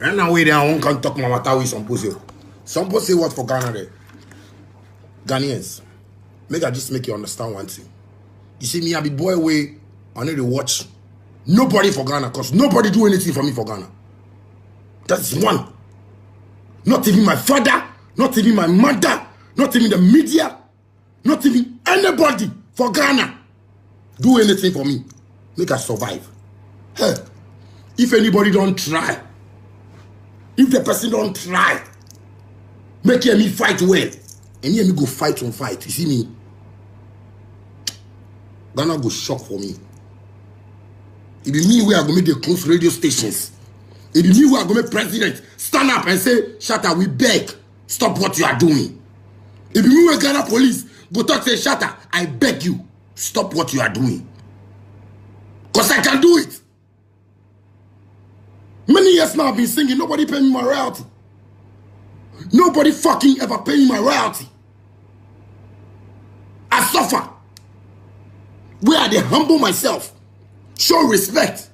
Right now, wait there, I won't talk my matter with some pussy. Some pussy what for Ghana there? Ghanaians. Make I just make you understand one thing. You see me, I be boy way, I need to watch. Nobody for Ghana, because nobody do anything for me for Ghana. That's one. Not even my father, not even my mother, not even the media, not even anybody for Ghana do anything for me. Make us survive. Hey, if anybody don't try, if the person don't try, make me fight well, and me go fight on fight. You see me? Ghana go shock for me. It be me where I go make the close radio stations. It be me where I go make president stand up and say, Shatta, we beg, stop what you are doing. It be me where Ghana police go talk say, Shatta, I beg you, stop what you are doing. Because I can do it. Many years now I've been singing, nobody pay me my royalty. Nobody fucking ever pay me my royalty. I suffer. Where I humble myself, show respect.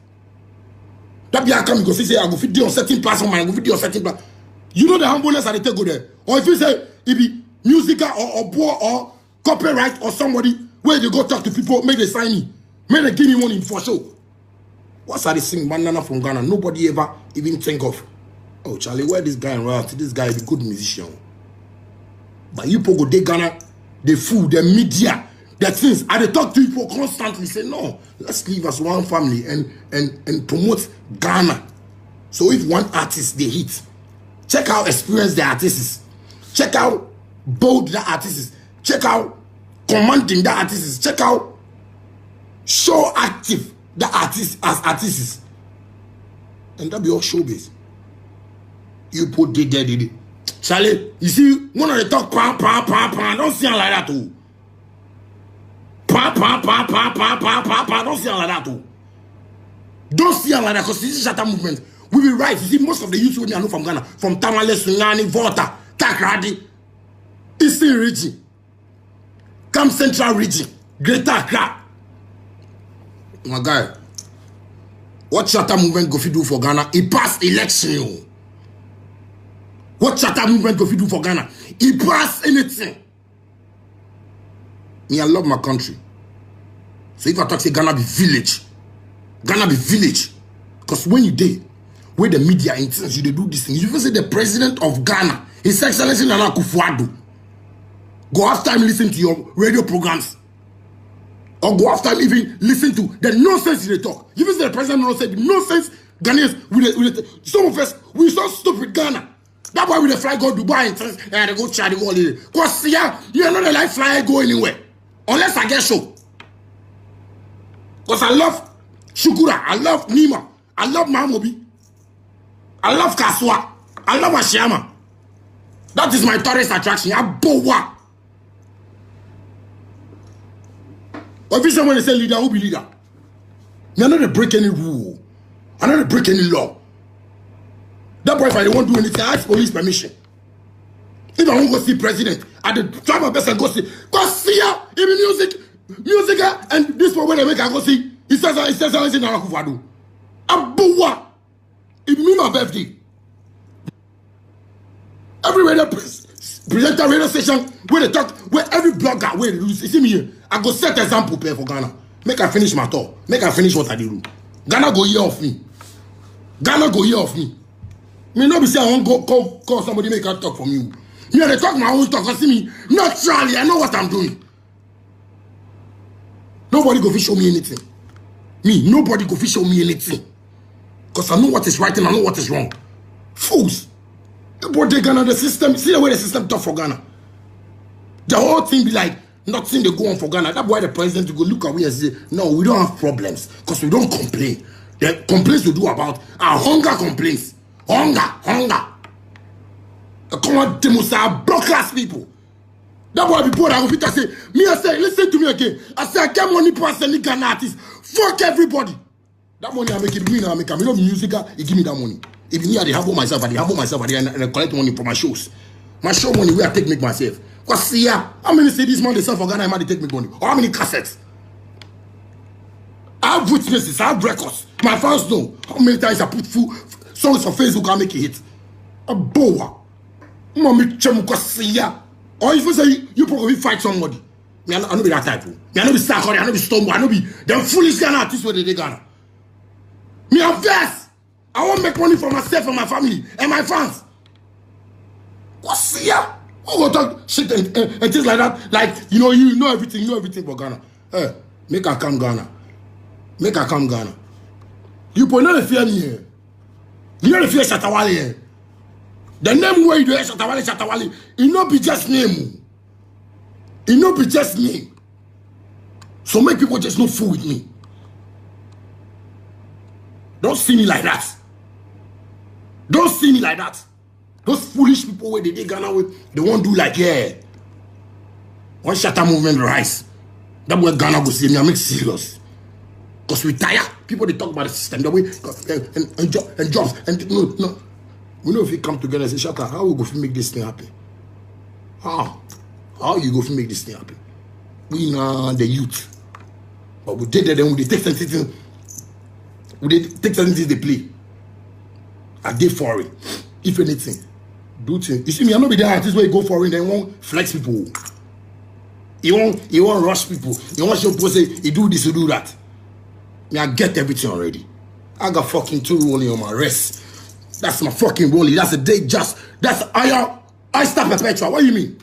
That be I come go say I go fit on certain platform, I go fit on certain platform. You know the humbleness I take go there. Or if you say it be musical or copyright or somebody where they go talk to people, make they sign me, make they give me money for show. What's I sing Banana from Ghana? Nobody ever even think of. Oh Charlie, where this guy in royalty? This guy is a good musician. But you people go they Ghana, the food, the media. That things I they talk to people constantly say no, let's live as one family and promote Ghana. So if one artist they hit, check how experienced the artist is, check how bold the artist is, check how commanding the artist is, check how show active the artist as artist is, and that be all showbiz. You put the dead. Charlie, you see one of the talk don't see like that too. Don't see like that too. Don't see like that because this is Shatta movement. We will rise. You see, most of the youth with me I know from Ghana, from Tamale, Sunyani, Volta, Takrady, Eastern region, Camp Central region, Greater Accra. My guy, what Shatta movement go fi do for Ghana? He passed election. What Shatta movement go fi do for Ghana? He passed anything. Me, I love my country. So if I talk say Ghana be village, Ghana be village. Because when you did, where the media intends you to do this thing, you even say the president of Ghana, His Excellency Nana Akufo-Addo, go after him listen to your radio programs. Or go after him even listen to the nonsense they talk. You even say the president don't say the nonsense Ghanaians with some of us, we so stupid Ghana. That's why we fly go Dubai and they go try to go holiday. Because yeah, you're not like fly go anywhere. Unless I get show. Because I love Shukura, I love Nima, I love Mamobi, I love Kaswa, I love Ashiyama. That is my tourist attraction. Abowa. But if someone say leader, who be leader? You're not to break any rule. I'm not to break any law. That boy, if I don't want to do anything, I ask police permission. If I want to go see president, I try my best and go see. Go see ya. Even music, and this one when I make I go see. He says anything Nana Akufo-Addo. Abowa. It be my birthday. Everywhere they present a radio station where they talk, where every blogger where they lose. You see me here. I go set example for Ghana. Make I finish my talk. Make I finish what I do. Ghana go hear of me. Ghana go hear of me. Me not be say I won't go call somebody make a talk from you. Me they talk my own talk. See me naturally. I know what I'm doing. Nobody go show me anything. Me, nobody go show me anything. Because I know what is right and I know what is wrong. Fools. But they Ghana the system. See the way the system talk for Ghana. The whole thing be like nothing they go on for Ghana. That's why the president go look away and say, no, we don't have problems. Because we don't complain. The complaints we do about are hunger complaints. Hunger. Come on, Demusa, broke class people. That's why people that will say, me I say, listen to me again. I say I get money for any Ghana artist. Fuck everybody. That money I make it me now. I make it. Me not musical. He give me that money. If me I humble myself, and I collect money for my shows. My show money where I take make myself. Cause see ya, how many CDs man they sell for Ghana? I might take make money. Or how many cassettes? I have witnesses. I have records. My fans know how many times I put songs for Facebook and make it hit. A boa. Mommy Chemukosia. Or if you say you probably fight somebody. Me, I know be that type. Me, I know be Sarkozy, I know be Stonebwoy, I know be them foolish Ghana artists where they Ghana. Me, I'm vexed. I want to make money for myself and my family and my fans. What's here? Who go talk shit and things like that? Like, you know everything for Ghana. Hey, make her come Ghana. Make her come Ghana. You put no fear me here. You know the fear Shatta Wale here. The name where you do Shatta Wale, it not be just name. It not be just name. So make people just not fool with me. Don't see me like that. Don't see me like that. Those foolish people where they Ghana with, they won't do like, yeah. One Shatta movement rise. That way Ghana go see me, I make serious. Because we tired. People they talk about the system, the way and jobs. And no. We know if we come together and say, Shatta, how we go to make this thing happen? How you go to make this thing happen? We know the youth. But we did that, then we take something. We take something they play. I did for it. If anything, do things. You see me, I know be the artist where you go for it, they won't flex people. He won't rush people. He won't show people say he do this, he do that. Me, I get everything already. I got fucking 2 rolling on my wrist. That's my fucking rolling. That's a day just. That's I stop perpetual. What do you mean?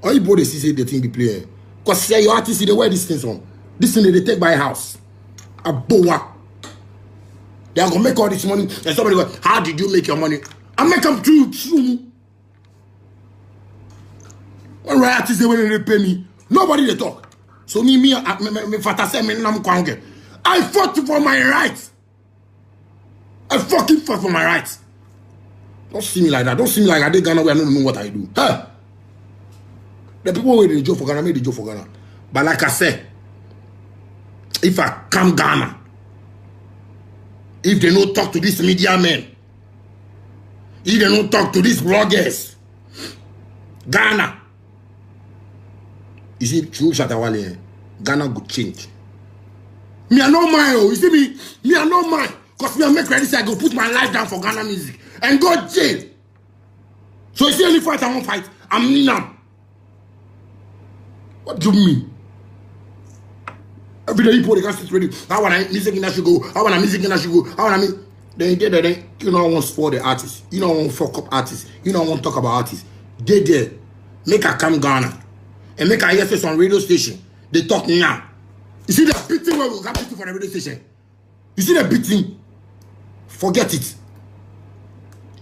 All you boys see the thing be playing. Because see your artists see they wear these things on. This thing they take by house. A boa. They are gonna make all this money. And somebody go, how did you make your money? I make them true. When artists they pay me, nobody they talk. So me fantasy me nam kwange. I fought for my rights. I fucking fought for my rights. Don't see me like that. Don't see me like I did Ghana where I don't know what I do. Huh? The people where they joke for Ghana, make the joke for Ghana. But like I said, if I come Ghana, if they don't talk to these media men, if they don't talk to these bloggers, Ghana, you see, true Shatta Wale, Ghana could change. Me, I know mine, oh. You see me, I know mine. Because me, I make ready, say I go put my life down for Ghana music and go jail. So you see any fight I won't fight, I'm Ninam. What do you mean? Every day you put the gas ready. How want I music in that should go? How want I music in that should go? How want I then you don't want to spoil the artists. You don't want to fuck up artists. You don't want to talk about artists. They there. Make her come Ghana. And make her hear face on radio station. They talk now. You see the beating where we got beating for the radio station? You see the beating? Forget it.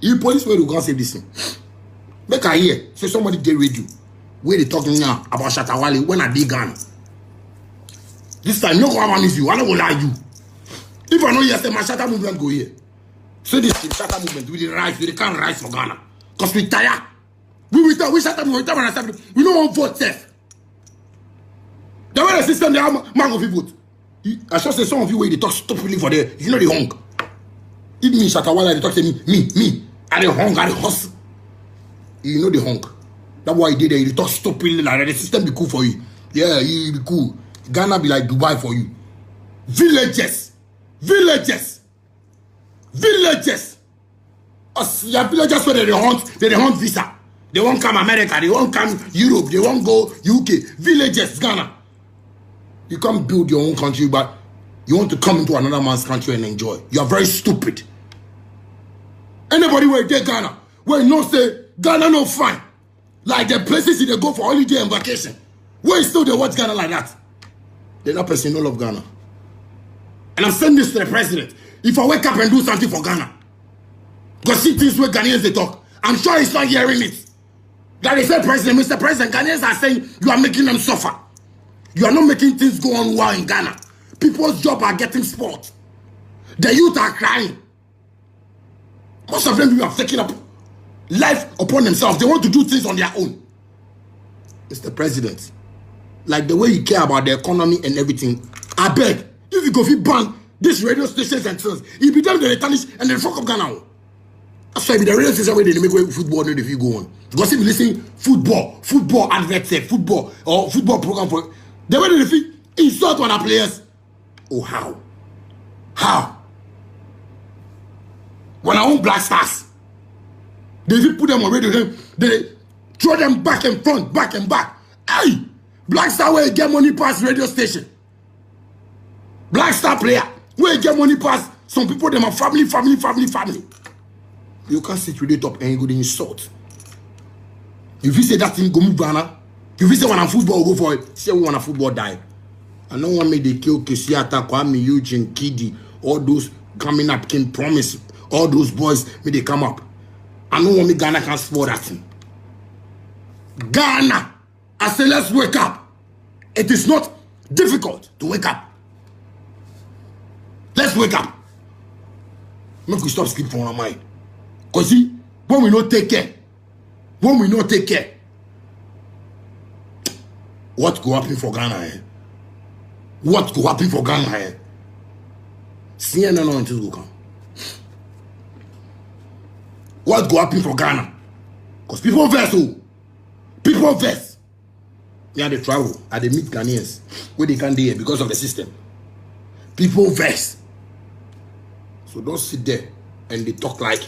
You police where we gonna say this thing. Make her hear. So somebody get radio. Where they talking now about Shatta Wale when I did Ghana. This time, no one is you. I don't lie you. If I know yesterday, my Shatta movement go here. So this Shatta movement, we rise, we can't rise for Ghana. Because we tired. We Shatta movement, we don't want vote safe. The way the system, they have man of vote. I should say some of you where they talk stupidly for there. You know the hung. If me Shatta Wale, they talk to me. I the hung, I the hustle. You know the hung. That's why he did it. He talk stupidly like that. The system be cool for you. Yeah, he be cool. Ghana be like Dubai for you. Villages. Your villagers where they hunt visa. They won't come America. They won't come Europe. They won't go UK. Villages, Ghana. You can't build your own country, but you want to come into another man's country and enjoy. You are very stupid. Anybody where they Ghana, where you know say Ghana no fine. Like the places they go for holiday and vacation. Where still they watch Ghana like that? They're not person no love Ghana. And I'm saying this to the president. If I wake up and do something for Ghana, because see things where Ghanaians they talk, I'm sure he's not hearing it. That they say, President, Mr. President, Ghanaians are saying you are making them suffer. You are not making things go on well in Ghana. People's jobs are getting spoiled. The youth are crying. Most of them are taking up life upon themselves. They want to do things on their own. Mr. President, like the way you care about the economy and everything, I beg, if you go ban these radio stations and things, it be them they tarnish and they fuck up Ghana. That's why the radio station where they make way football if you go on. Because if you listen football adverts, football or football program for the way they insult on our players. Oh how? When I own Black Stars, they even put them on radio. They throw them back and front, back and back. Hey, Black Star where you get money past radio station. Black Star player where you get money past some people. Them are family. You can't sit with it up and you go to insult. If you say that thing go move Ghana, if you say when I'm football go for it, say when I'm football die. I don't want me to kill Kesiata, Kwame, Eugene, Kidi, all those coming up, King Promise, all those boys, may they come up. I don't want me Ghana can spoil that thing. Ghana, I say let's wake up. It is not difficult to wake up. Let's wake up. Make we stop sleep from our mind. Because see, when we not take care, what go happen for Ghana? Eh? What go happen for Ghana? Eh? CNN until go come. What go happen for Ghana? Because people vex, people vex. Yeah, they travel, and they meet Ghanaians where they can't do because of the system. People vex. So don't sit there and they talk like